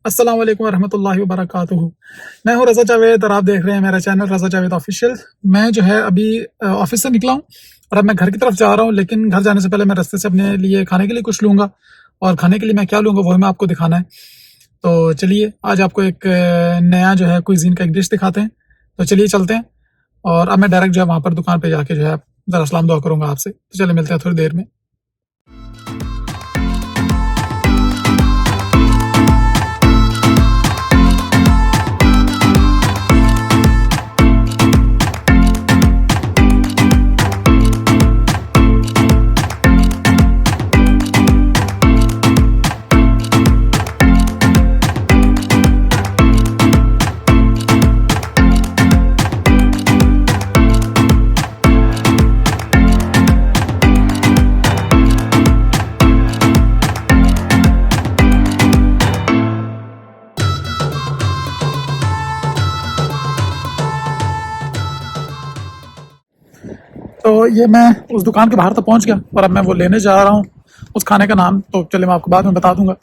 अस्सलाम वालेकुम रहमतुल्लाहि व बरकातुहू। मैं हूँ रज़ा जावेद और आप देख रहे हैं मेरा चैनल रज़ा जावेद ऑफिशियल। मैं जो है अभी ऑफिस से निकला हूँ और अब मैं घर की तरफ जा रहा हूँ, लेकिन घर जाने से पहले मैं रास्ते से अपने लिए खाने के लिए कुछ लूँगा और खाने के लिए मैं क्या लूँगा वो हमें आपको दिखाना है। तो चलिए आज आपको एक नया जो है कुइज़ीन का एक डिश दिखाते हैं। तो चलिए चलते हैं और अब मैं डायरेक्ट जो है वहाँ पर दुकान पे जाके जो है ज़रा सलाम दुआ करूँगा आपसे। तो चलिए मिलते हैं थोड़ी देर में। तो ये मैं उस दुकान के बाहर तक पहुंच गया और अब मैं वो लेने जा रहा हूँ। उस खाने का नाम तो चले मैं आपको बाद में बता दूंगा,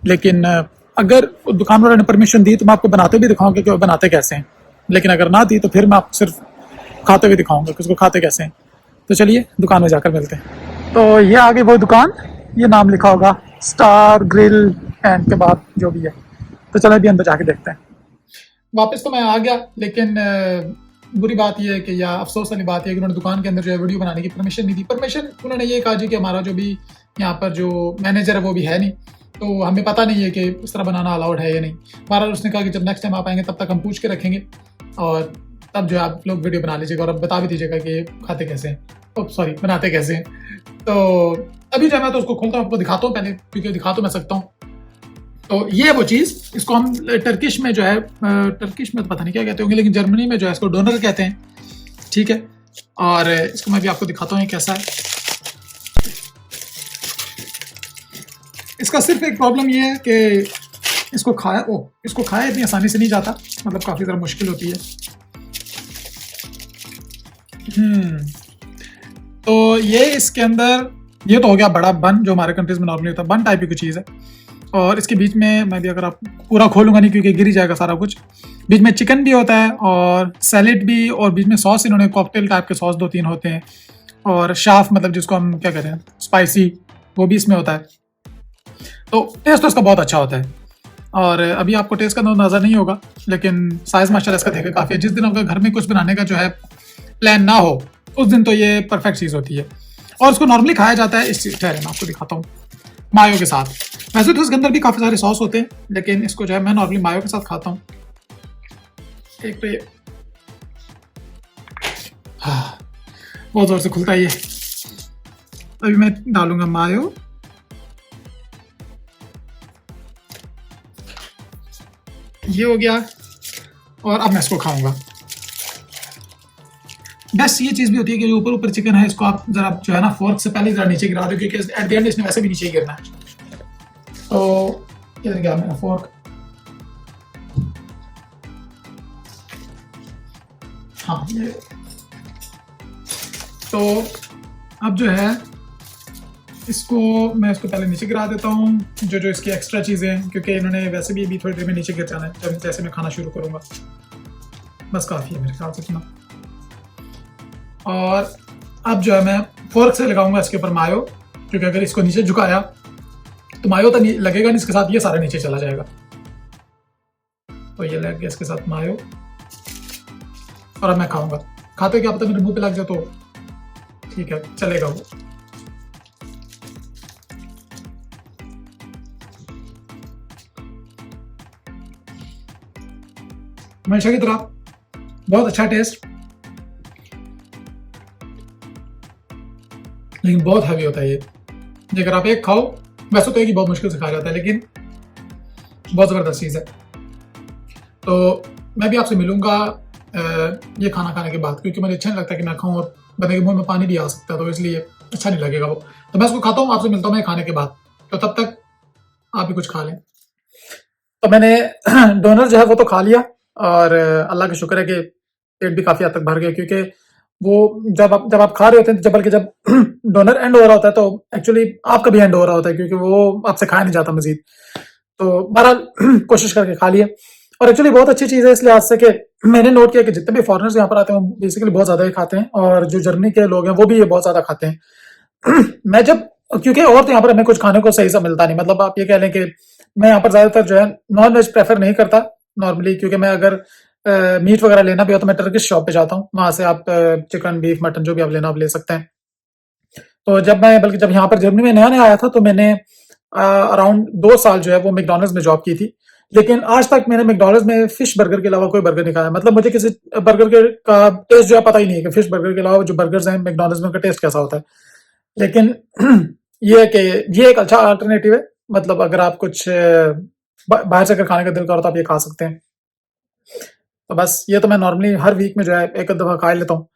लेकिन अगर दुकान वाले ने परमिशन दी तो मैं आपको बनाते भी दिखाऊंगा कि वो बनाते कैसे हैं, लेकिन अगर ना दी तो फिर मैं आपको सिर्फ खाते हुए दिखाऊंगा कि उसको खाते कैसे हैं। तो चलिए दुकान में जाकर मिलते हैं। तो ये आगे वो दुकान, ये नाम लिखा होगा स्टार ग्रिल एंड कबाब जो भी है। तो चलो अभी अंदर जाके देखते हैं। वापस तो मैं आ गया, लेकिन बुरी बात यह है कि या अफसोस वाली बात है कि उन्होंने दुकान के अंदर जो है वीडियो बनाने की परमिशन नहीं दी। परमिशन उन्होंने ये कहा जी कि हमारा जो भी यहाँ पर जो मैनेजर है वो भी है नहीं, तो हमें पता नहीं है कि इस तरह बनाना अलाउड है या नहीं। बहरहाल उसने कहा कि जब नेक्स्ट टाइम आप आएंगे तब तक हम पूछ के रखेंगे और तब जो है आप लोग वीडियो बना लीजिएगा और अब बता भी दीजिएगा कि खाते कैसे हैं, सॉरी बनाते कैसे हैं। तो अभी जो है मैं तो उसको खोलता हूँ, आपको दिखाता हूँ पहले, क्योंकि दिखा तो मैं सकता हूँ। तो ये है वो चीज़, इसको हम टर्किश में जो है, टर्किश में तो पता नहीं क्या कहते होंगे, लेकिन जर्मनी में जो है इसको डोनर कहते हैं, ठीक है। और इसको मैं भी आपको दिखाता हूँ कैसा है। इसका सिर्फ एक प्रॉब्लम ये है कि इसको खाया इतनी आसानी से नहीं जाता, मतलब काफ़ी ज़रा मुश्किल होती है। तो ये इसके अंदर ये तो हो गया बड़ा बन, जो हमारे कंट्रीज में नॉर्मली होता है, बन टाइप की कुछ चीज़ है। और इसके बीच में मैं भी अगर आप पूरा खोलूंगा नहीं क्योंकि गिर ही जाएगा सारा कुछ। बीच में चिकन भी होता है और सैलेड भी, और बीच में सॉस, इन्होंने कॉकटेल टाइप के सॉस 2-3 होते हैं, और शाफ मतलब जिसको हम क्या कहते हैं स्पाइसी, वो भी इसमें होता है। तो टेस्ट तो इसका बहुत अच्छा होता है और अभी आपको टेस्ट का नज़र नहीं होगा, लेकिन साइज माशाल्लाह इसका देखे काफ़ी है। जिस दिन आपका घर में कुछ बनाने का जो है प्लान ना हो उस दिन तो ये परफेक्ट चीज़ होती है। और उसको नॉर्मली खाया जाता है इस ठहरे मैं आपको दिखाता हूँ मायो के साथ। वैसे तो इसके अंदर भी काफ़ी सारे सॉस होते हैं, लेकिन इसको जो है मैं नॉर्मली मायो के साथ खाता हूँ। एक तो ये बहुत ज़ोर से खुलता है ये। अभी मैं डालूंगा मायो, ये हो गया, और अब मैं इसको खाऊंगा। बेस्ट ये चीज़ भी होती है कि जो ऊपर ऊपर चिकन है इसको आप जरा जो है ना फोर्क से पहले जरा नीचे गिरा दो, क्योंकि एट द एंड इसने वैसे भी नीचे गिरना है। तो इधर गया मेरा फोर्क, हाँ ये। तो अब जो है इसको मैं इसको पहले नीचे गिरा देता हूँ, जो इसकी एक्स्ट्रा चीज़ें हैं, क्योंकि इन्होंने वैसे भी अभी थोड़ी देर में नीचे गिर जाना है जब जैसे मैं खाना शुरू करूँगा। बस काफ़ी है मेरे ख्याल से इतना। और अब जो है मैं फोर्क से लगाऊंगा इसके ऊपर मायो, क्योंकि अगर इसको नीचे झुकाया तो मायो तो लगेगा नहीं, इसके साथ ये सारा नीचे चला जाएगा। तो ये लग गया इसके साथ मायो, और अब मैं खाऊंगा। खाते क्या पता मेरे मुंह पे लग जाए तो ठीक है, चलेगा वो। हमेशा की तरह बहुत अच्छा टेस्ट, लेकिन बहुत हैवी होता है ये अगर आप एक खाओ। वैसे तो एक ही बहुत मुश्किल से खाया जाता है, लेकिन बहुत ज़बरदस्त चीज़ है। तो मैं भी आपसे मिलूंगा ये खाना खाने के बाद, क्योंकि मुझे अच्छा नहीं लगता कि मैं खाऊं और बंदे के मुंह में पानी भी आ सकता है, तो इसलिए अच्छा नहीं लगेगा वो। तो मैं इसको खाता हूँ, आपसे मिलता हूँ मैं खाने के बाद। तो तब तक आप भी कुछ खा लें। तो मैंने डोनर जो है वो तो खा लिया, और अल्लाह का शुक्र है कि पेट भी काफ़ी हद तक भर गया, क्योंकि वो जब आप खा रहे होते हैं तो बल्कि जब डोनर एंड हो रहा होता है तो एक्चुअली आपका भी एंड हो रहा होता है, क्योंकि वो आपसे खाया नहीं जाता मजीद। तो बहरहाल कोशिश करके खा लिया। और एक्चुअली बहुत अच्छी चीज़ है इस लिहाज से कि मैंने नोट किया कि जितने भी फॉरेनर्स यहाँ पर आते हैं वो बेसिकली बहुत ज़्यादा ही खाते हैं, और जो जर्मनी के लोग हैं वो भी ये बहुत ज़्यादा खाते हैं। मैं जब, क्योंकि और तो यहाँ पर हमें कुछ खाने को सही सा मिलता नहीं, मतलब आप ये कह लें कि मैं यहाँ पर ज़्यादातर जो है नॉन वेज प्रेफर नहीं करता नॉर्मली, क्योंकि मैं अगर मीट वगैरह लेना भी हो तो मैं टर्किश शॉप पे जाता हूँ, वहाँ से आप चिकन बीफ मटन जो भी आप लेना आप ले सकते हैं। तो जब यहाँ पर जर्मनी में नया-नया आया था तो मैंने अराउंड 2 साल जो है वो मैकडॉनल्ड्स में जॉब की थी। लेकिन आज तक मैंने मैकडॉनल्ड्स में फिश बर्गर के अलावा कोई बर्गर नहीं खाया। मतलब मुझे किसी बर्गर के का टेस्ट जो है पता ही नहीं है कि फिश बर्गर के अलावा जो बर्गर्स हैं मैकडॉनल्ड्स में उनका टेस्ट कैसा होता है। लेकिन ये है कि ये एक अच्छा अल्टरनेटिव है। मतलब अगर आप कुछ बाहर से अगर खाने का दिल करो तो आप ये खा सकते हैं। तो बस ये तो मैं नॉर्मली हर वीक में जो है एक दफ़ा खा लेता हूँ।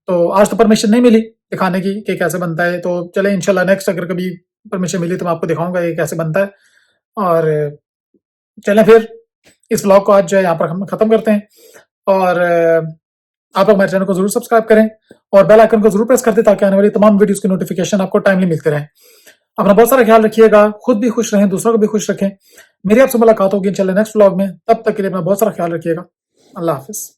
तो आज तो परमिशन नहीं मिली दिखाने की कि कैसे बनता है, तो चले इंशाल्लाह नेक्स्ट अगर कभी परमिशन मिली तो मैं आपको दिखाऊंगा ये कैसे बनता है। और चलें फिर इस व्लॉग को आज जो है यहाँ पर हम खत्म करते हैं। और आप लोग हमारे चैनल को जरूर सब्सक्राइब करें और बेल आइकन को जरूर प्रेस कर दें ताकि आने वाली तमाम वीडियोस की नोटिफिकेशन आपको टाइमली मिलते रहें। अपना बहुत सारा ख्याल रखिएगा, खुद भी खुश रहें, दूसरों को भी खुश रखें। मेरी आपसे मुलाकात होगी इंशाल्लाह नेक्स्ट व्लॉग में, तब तक के लिए अपना बहुत सारा ख्याल रखिएगा। अल्लाह हाफिज।